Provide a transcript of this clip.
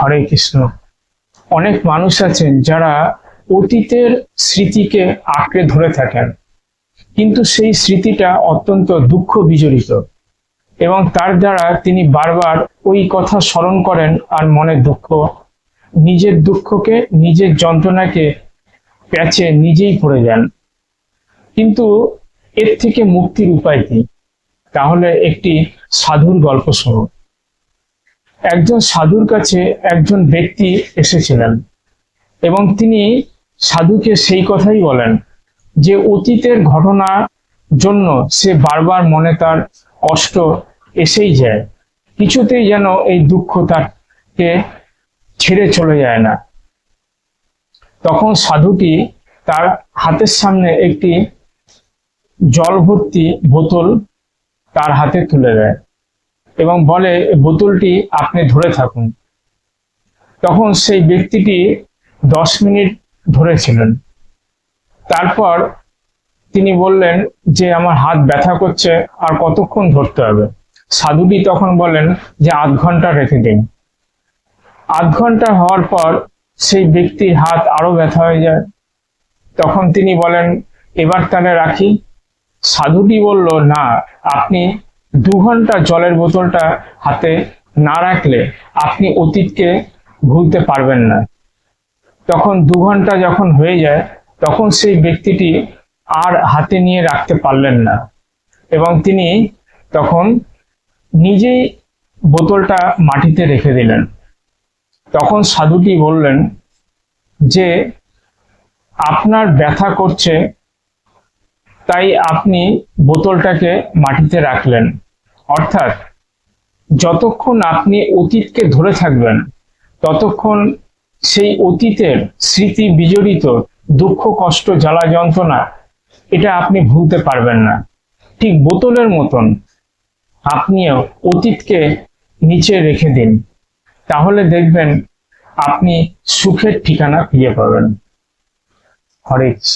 হরে কৃষ্ণ। অনেক মানুষ আছেন যারা অতীতের স্মৃতিকে আঁকড়ে ধরে থাকেন, কিন্তু সেই স্মৃতিটা অত্যন্ত দুঃখ বিজড়িত এবং তার দ্বারা তিনি বারবার ওই কথা স্মরণ করেন আর মনে দুঃখ, নিজের দুঃখকে, নিজের যন্ত্রণাকে প্যাচে নিজেই পড়ে যান। কিন্তু এর থেকে মুক্তির উপায় কি? তাহলে একটি সাধুর গল্প শুনুন। একজন সাধুর কাছে একজন ব্যক্তি এসেছিলেন এবং তিনি সাধুকে সেই কথাই বলেন যে অতীতের ঘটনার জন্য সে বারবার মনে তার কষ্ট এসেই যায়, কিছুতেই যেন এই দুঃখ তাকে ছেড়ে চলে যায় না। তখন সাধুটি তার হাতের সামনে একটি জল ভর্তি বোতল তার হাতে তুলে দেয় এবং বলে, বোতলটি আপনি ধরে থাকুন। তখন সেই ব্যক্তিটি 10 মিনিট ধরেছিলেন। তারপর তিনি বললেন যে আমার হাত ব্যথা করছে, আর কতক্ষণ ধরতে হবে? সাধুটি তখন বলেন যে 8 ঘন্টা রেখে দিন। 8 ঘন্টা হওয়ার পর সেই ব্যক্তির হাত আরো ব্যথা হয়ে যায়। তখন তিনি বলেন, এবার তাহলে রাখি। সাধুটি বলল, না, আপনি 2 ঘন্টা জলের বোতলটা হাতে না রাখলে আপনি অতীতকে ভুলতে পারবেন না। তখন 2 ঘন্টা যখন হয়ে যায়, তখন সেই ব্যক্তিটি আর হাতে নিয়ে রাখতে পারলেন না এবং তিনি তখন নিজেই বোতলটা মাটিতে রেখে দিলেন। তখন সাধুটি বললেন যে আপনার ব্যথা করছে, তাই আপনি বোতলটাকে মাটিতে রাখলেন। অর্থাৎ যতক্ষণ আপনি অতীতকে ধরে থাকবেন, ততক্ষণ সেই অতীতের স্মৃতি বিজড়িত দুঃখ, কষ্ট, জ্বালা, যন্ত্রণা এটা আপনি ভুলতে পারবেন না। ঠিক বোতলের মতন আপনিও অতীতকে নিচে রেখে দিন, তাহলে দেখবেন আপনি সুখের ঠিকানা খুঁজে পাবেন। হরে কৃষ্ণ।